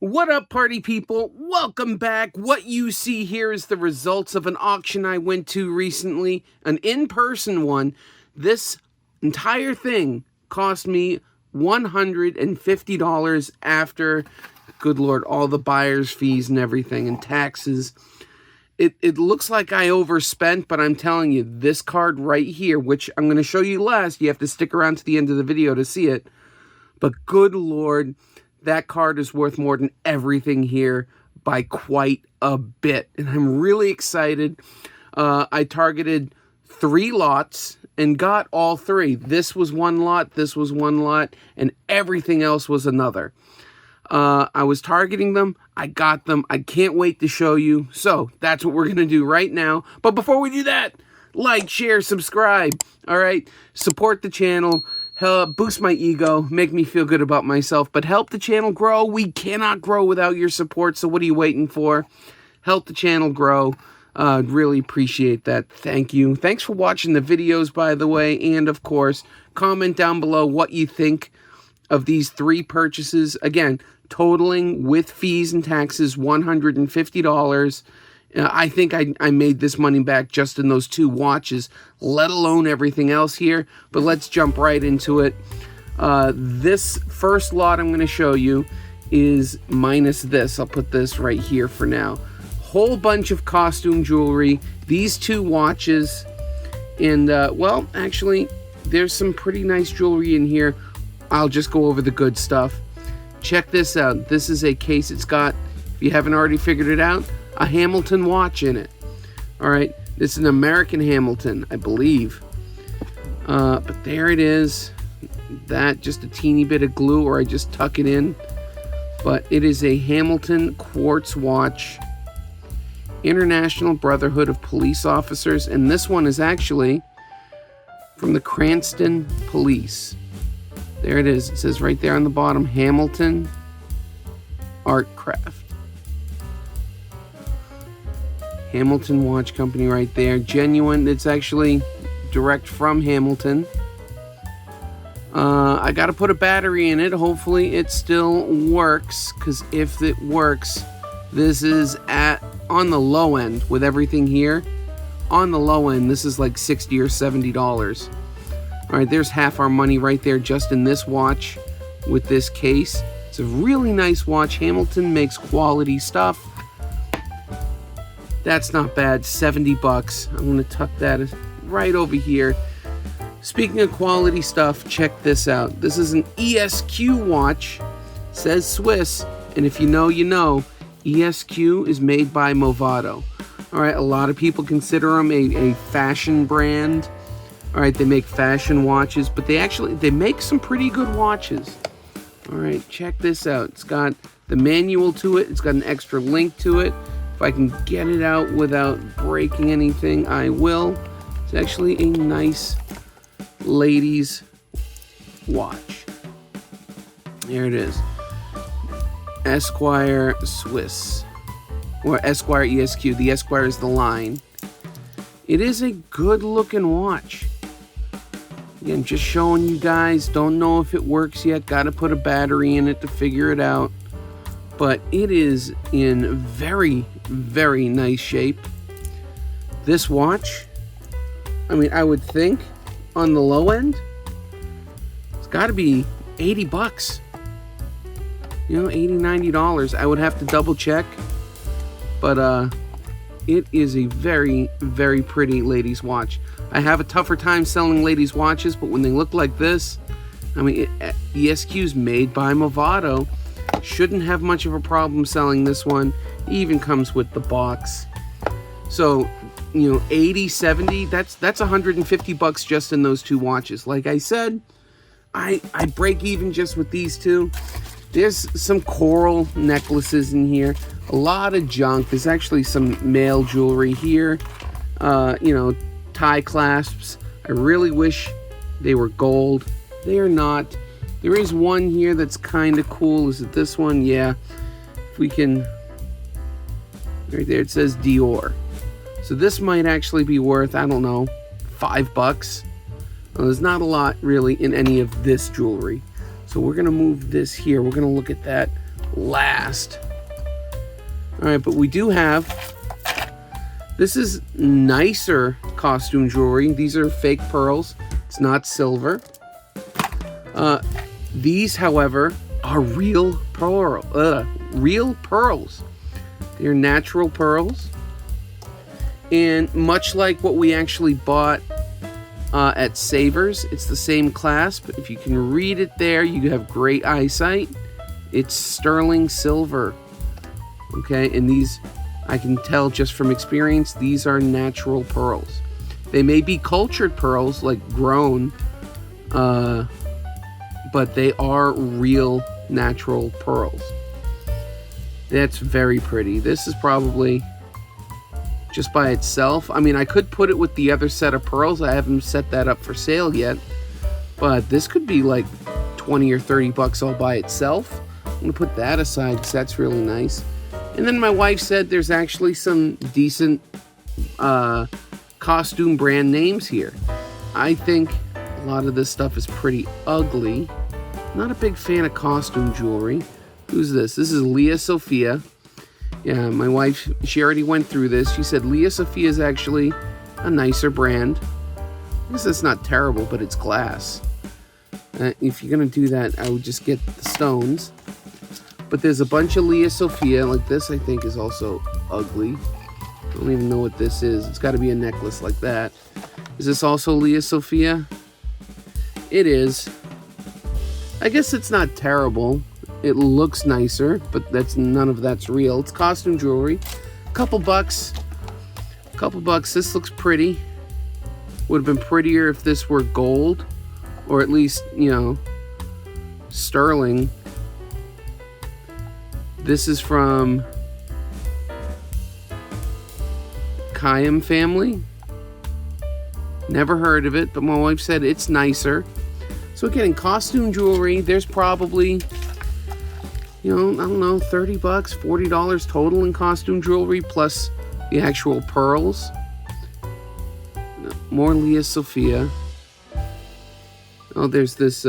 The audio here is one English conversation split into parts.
What up, party people? Welcome back. What you see here is the results of an auction I went to recently, an in-person one. This entire thing cost me $150 after, good Lord, all the buyer's fees and everything and taxes. It looks like I overspent, but I'm telling you, this card right here, which I'm going to show you last, you have to stick around to the end of the video to see it, but good Lord, that card is worth more than everything here by quite a bit. And I'm really excited. I targeted 3 lots and got all 3. This was one lot, this was one lot, and everything else was another. I was targeting them. I got them. I can't wait to show you. So that's what we're going to do right now. But before we do that, like, share, subscribe. All right. Support the channel. Boost my ego, make me feel good about myself, but help the channel grow. We cannot grow without your support, so what are you waiting for? Help the channel grow. Really appreciate that. Thank you. Thanks for watching the videos, by the way, and of course, comment down below what you think of these 3 purchases. Again, totaling with fees and taxes $150. I think I made this money back just in those 2 watches, let alone everything else here. But let's jump right into it. This first lot I'm going to show you is minus this. I'll put this right here for now. Whole bunch of costume jewelry. These 2 watches. And, well, actually, there's some pretty nice jewelry in here. I'll just go over the good stuff. Check this out. This is a case. It's got, if you haven't already figured it out, a Hamilton watch in it. All right, this is an American Hamilton, I believe. But there it is. That just a teeny bit of glue, or I just tuck it in. But it is a Hamilton quartz watch. International Brotherhood of Police Officers, and this one is actually from the Cranston Police. There it is. It says right there on the bottom, Hamilton Art Craft. Hamilton Watch Company right there. Genuine. It's actually direct from Hamilton. I got to put a battery in it. Hopefully it still works, because if it works, this is on the low end with everything here. On the low end, this is like $60 or $70. All right, there's half our money right there just in this watch with this case. It's a really nice watch. Hamilton makes quality stuff. That's not bad. 70 bucks. I'm going to tuck that right over here. Speaking of quality stuff, check this out. This is an ESQ watch. It says Swiss, and if you know, you know. ESQ is made by Movado. All right, a lot of people consider them a fashion brand. All right, they make fashion watches, but they make some pretty good watches. All right, check this out. It's got the manual to it. It's got an extra link to it. If I can get it out without breaking anything, I will. It's actually a nice ladies' watch. There it is. Esquire Swiss. Or Esquire ESQ. The Esquire is the line. It is a good looking watch. Again, just showing you guys. Don't know if it works yet. Got to put a battery in it to figure it out. But it is in very, very nice shape. This watch, I mean, I would think on the low end, it's got to be 80 bucks. You know, $80, $90. I would have to double check. But it is a very, very pretty ladies' watch. I have a tougher time selling ladies' watches, but when they look like this, I mean, ESQ's made by Movado. Shouldn't have much of a problem selling this one. It even comes with the box. So, you know, 80, 70, that's 150 bucks just in those 2 watches. Like I said, I break even just with these 2. There's some coral necklaces in here. A lot of junk. There's actually some male jewelry here. You know, tie clasps. I really wish they were gold. They are not. There is one here that's kind of cool. Is it this one? Yeah. If we can... Right there it says Dior. So this might actually be worth, I don't know, $5. Well, there's not a lot really in any of this jewelry. So we're going to move this here. We're going to look at that last. All right, but we do have, this is nicer costume jewelry. These are fake pearls. It's not silver. These, however, are real pearls. They're natural pearls. And much like what we actually bought at Savers, it's the same clasp. If you can read it there, you have great eyesight. It's sterling silver. Okay, and these, I can tell just from experience, these are natural pearls. They may be cultured pearls, like grown, but they are real natural pearls. That's very pretty. This is probably just by itself. I mean, I could put it with the other set of pearls. I haven't set that up for sale yet, but this could be like 20 or 30 bucks all by itself. I'm gonna put that aside because that's really nice. And then my wife said there's actually some decent costume brand names here. I think a lot of this stuff is pretty ugly. Not a big fan of costume jewelry. Who's this? This is Leah Sophia. Yeah, my wife, she already went through this. She said Leah Sophia is actually a nicer brand. I guess that's not terrible, but it's glass. If you're going to do that, I would just get the stones. But there's a bunch of Leah Sophia. Like this, I think, is also ugly. I don't even know what this is. It's got to be a necklace like that. Is this also Leah Sophia? It is. I guess it's not terrible. It looks nicer, but none of that's real. It's costume jewelry. Couple bucks. This looks pretty. Would have been prettier if this were gold, or at least, you know, sterling. This is from Kayam family. Never heard of it, but my wife said it's nicer. So again, in costume jewelry, there's probably, you know, I don't know, 30 bucks, $40 total in costume jewelry, plus the actual pearls. More Leah Sophia. Oh, there's this,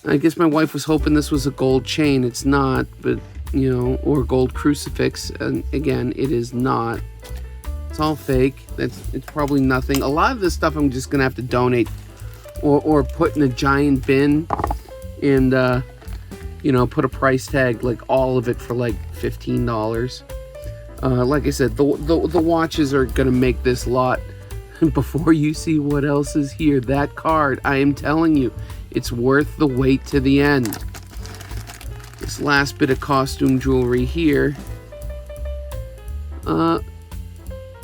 I guess my wife was hoping this was a gold chain. It's not, but, you know, or gold crucifix. And again, it is not. It's all fake. It's probably nothing. A lot of this stuff I'm just going to have to donate or put in a giant bin and, you know, put a price tag, like all of it, for like $15. Like I said, the watches are going to make this lot. Before you see what else is here, that card, I am telling you, it's worth the wait to the end. This last bit of costume jewelry here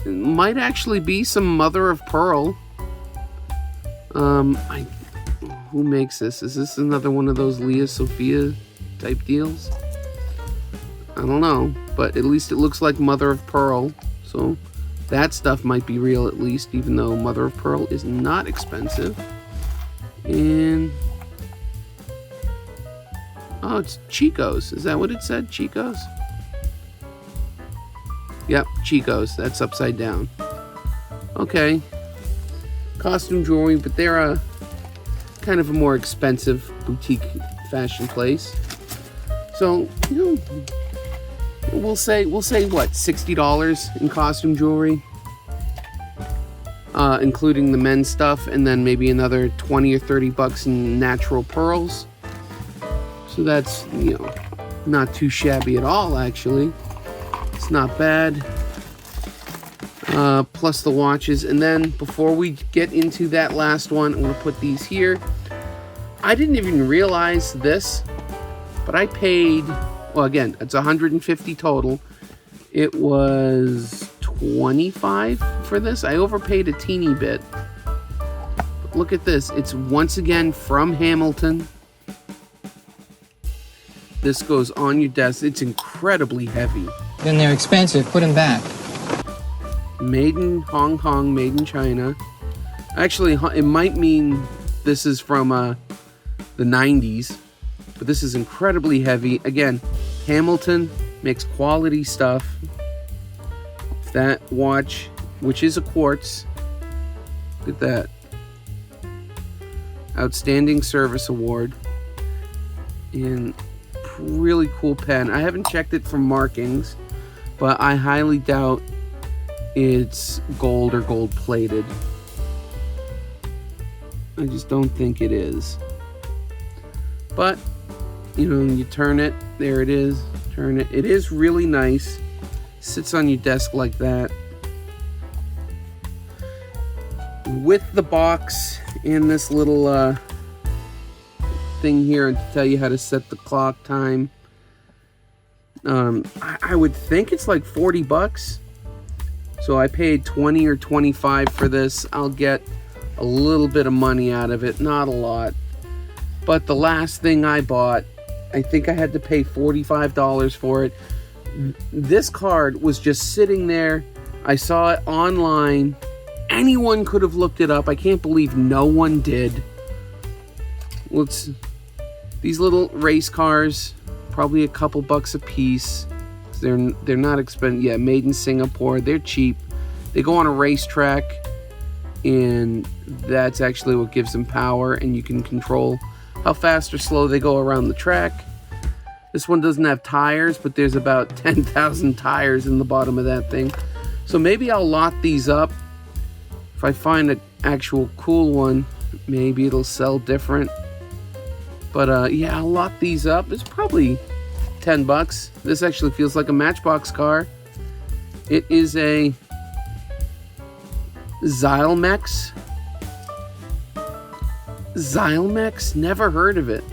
might actually be some mother of pearl. Who makes this? Is this another one of those Leah Sophia type deals? I don't know, but at least it looks like mother of pearl, so that stuff might be real at least, even though mother of pearl is not expensive. And oh, it's Chico's. Is that what it said? Chico's? Yep, Chico's. That's upside down. Okay. Costume jewelry, but they're a kind of a more expensive boutique fashion place. So, you know, we'll say what, $60 in costume jewelry, including the men's stuff, and then maybe another 20 or 30 bucks in natural pearls. So that's, you know, not too shabby at all, actually. It's not bad. Plus the watches. And then before we get into that last one, I'm going to put these here. I didn't even realize this, but I paid, well, again, it's $150 total. It was $25 for this. I overpaid a teeny bit. But look at this. It's once again from Hamilton. This goes on your desk. It's incredibly heavy. Then they're expensive. Put them back. Made in Hong Kong, made in China. Actually, it might mean this is from the 90s, but this is incredibly heavy. Again, Hamilton makes quality stuff. That watch, which is a quartz, look at that. Outstanding Service Award. And really cool pen. I haven't checked it for markings, but I highly doubt it's gold or gold plated. I just don't think it is. But, you know, you turn it, there it is, turn it. It is really nice. Sits on your desk like that. With the box and this little thing here to tell you how to set the clock time. I would think it's like 40 bucks. So I paid 20 or 25 for this. I'll get a little bit of money out of it, not a lot. But the last thing I bought, I think I had to pay $45 for it. This card was just sitting there. I saw it online. Anyone could have looked it up. I can't believe no one did. These little race cars, probably a couple bucks a piece. They're not expensive. Yeah, made in Singapore. They're cheap. They go on a racetrack, and that's actually what gives them power, and you can control how fast or slow they go around the track. This one doesn't have tires, but there's about 10,000 tires in the bottom of that thing. So maybe I'll lot these up. If I find an actual cool one, maybe it'll sell different. But yeah, I'll lot these up. It's probably 10 bucks. This actually feels like a Matchbox car. It is a Xylemex. Xylemex? Never heard of it.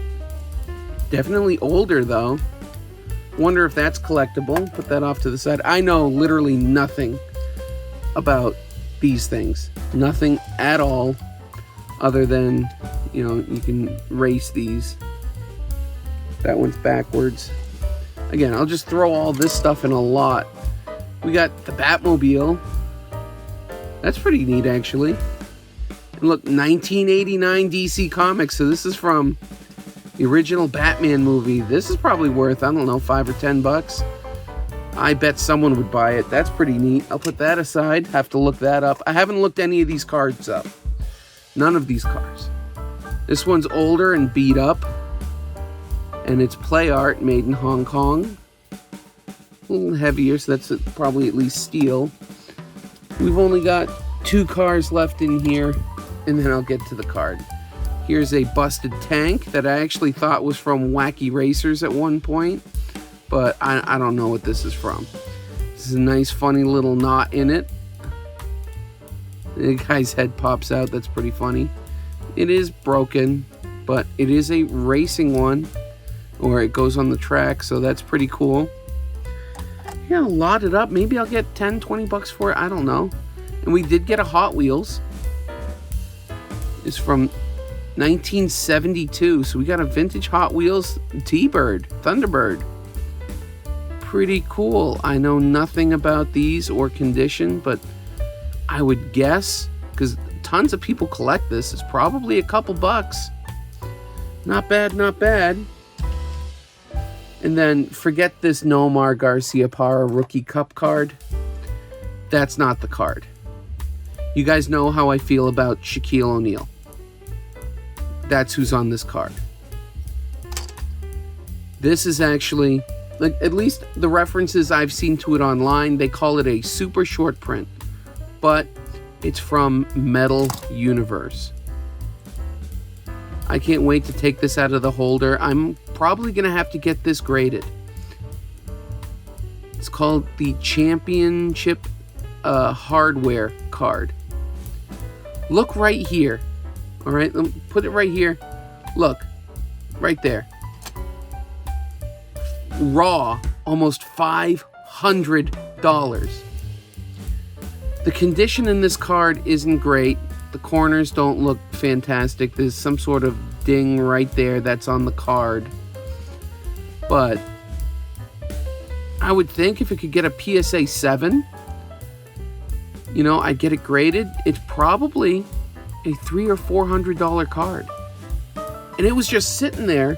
Definitely older though. Wonder if that's collectible. Put that off to the side. I know literally nothing about these things. Nothing at all, other than, you know, you can race these. That one's backwards. Again, I'll just throw all this stuff in a lot. We got the Batmobile. That's pretty neat, actually. And look, 1989 DC Comics. So this is from the original Batman movie. This is probably worth, I don't know, 5 or 10 bucks. I bet someone would buy it. That's pretty neat. I'll put that aside. Have to look that up. I haven't looked any of these cards up. None of these cars. This one's older and beat up. And it's play art made in Hong Kong. A little heavier, so that's probably at least steel. We've only got 2 cars left in here, and then I'll get to the card. Here's a busted tank that I actually thought was from Wacky Racers at one point, but I don't know what this is from. This is a nice, funny little knot in it. The guy's head pops out. That's pretty funny. It is broken, but it is a racing one, or it goes on the track, so that's pretty cool. Yeah, I'll lot it up. Maybe I'll get 10, 20 bucks for it. I don't know. And we did get a Hot Wheels. It's from 1972, so we got a vintage Hot Wheels T-Bird, Thunderbird. Pretty cool. I know nothing about these or condition, but I would guess, because tons of people collect this, it's probably a couple bucks. Not bad, not bad. And then forget this Nomar Garcia Parra Rookie Cup card. That's not the card. You guys know how I feel about Shaquille O'Neal. That's who's on this card. This is actually, like, at least the references I've seen to it online, they call it a super short print. But it's from Metal Universe. I can't wait to take this out of the holder. I'm probably going to have to get this graded. It's called the Championship Hardware card. Look right here. All right, let me put it right here. Look, right there. Raw, almost $500. The condition in this card isn't great. The corners don't look fantastic. There's some sort of ding right there that's on the card. But I would think if it could get a PSA 7, you know, I'd get it graded. It's probably a $300 or $400 card. And it was just sitting there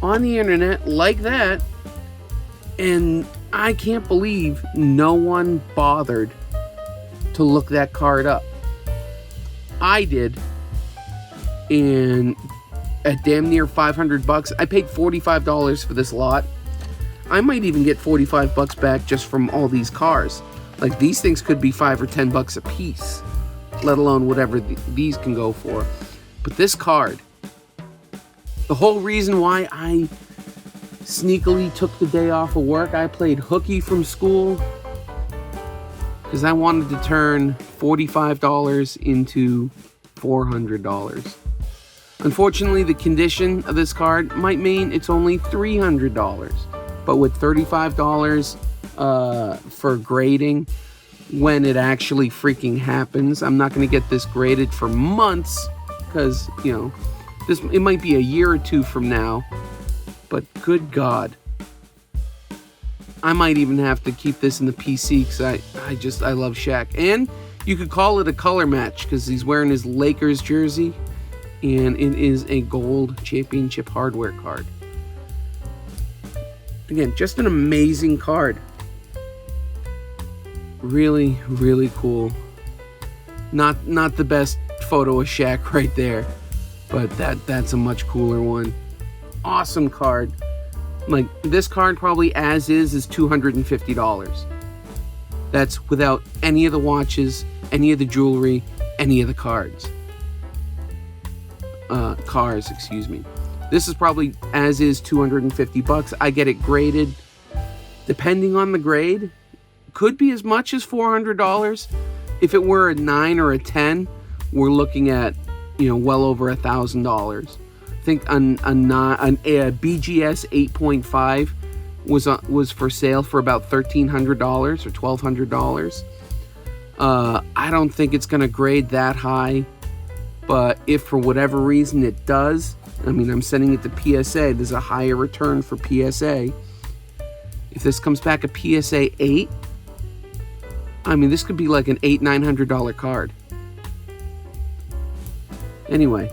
on the internet like that. And I can't believe no one bothered to look that card up. I did, and at damn near 500 bucks. I paid $45 for this lot. I might even get 45 bucks back just from all these cars. Like, these things could be 5 or 10 bucks a piece, let alone whatever these can go for. But this card, the whole reason why I sneakily took the day off of work, I played hooky from school, because I wanted to turn $45 into $400. Unfortunately, the condition of this card might mean it's only $300. But with $35 for grading, when it actually freaking happens, I'm not going to get this graded for months, because, you know, it might be a year or two from now. But good God, I might even have to keep this in the PC, because I love Shaq. And you could call it a color match, because he's wearing his Lakers jersey, and it is a gold championship hardware card. Again, just an amazing card. Really, really cool. Not the best photo of Shaq right there, but that's a much cooler one. Awesome card. Like, this card probably as is $250. That's without any of the watches, any of the jewelry, any of the cars, excuse me. This is probably as is $250. I get it graded. Depending on the grade, could be as much as $400. If it were a 9 or a 10, we're looking at, well over $1,000. I think a BGS 8.5 was for sale for about $1,300 or $1,200. I don't think it's going to grade that high, but if for whatever reason it does, I'm sending it to PSA. There's a higher return for PSA. If this comes back a PSA 8, this could be like an $800-900 card. Anyway,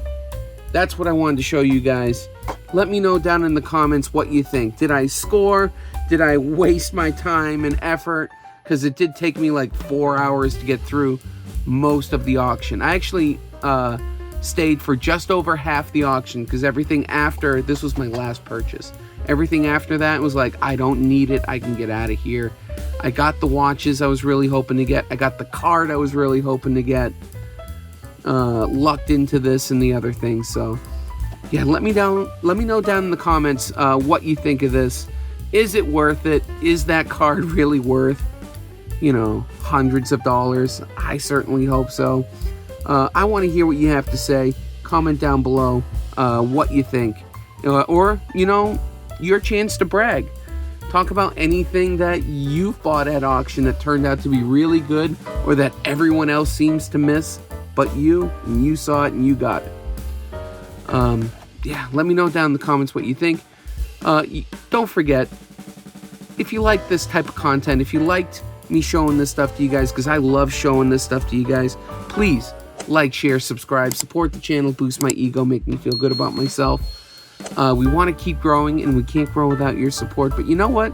that's what I wanted to show you guys. Let me know down in the comments what you think. Did I score? Did I waste my time and effort? Because it did take me like 4 hours to get through most of the auction. I actually stayed for just over half the auction, because everything after this was my last purchase. Everything after that was like, I don't need it, I can get out of here. I got the watches I was really hoping to get. I got the card I was really hoping to get. Lucked into this and the other things. So yeah, let me know down in the comments what you think of this. Is it worth it? Is that card really worth hundreds of dollars? I certainly hope so. I want to hear what you have to say. Comment down below what you think, or your chance to brag. Talk about anything that you bought at auction that turned out to be really good, or that everyone else seems to miss, but you saw it and you got it. Yeah, let me know down in the comments what you think. Don't forget, if you like this type of content, if you liked me showing this stuff to you guys, because I love showing this stuff to you guys, please like, share, subscribe, support the channel, boost my ego, make me feel good about myself. We want to keep growing, and we can't grow without your support. But you know what?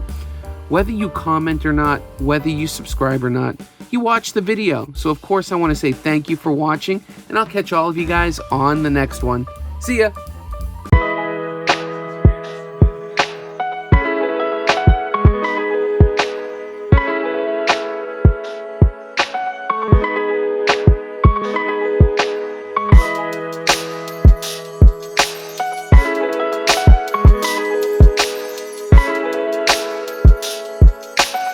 Whether you comment or not, whether you subscribe or not, you watch the video. So of course I want to say thank you for watching, and I'll catch all of you guys on the next one. See ya!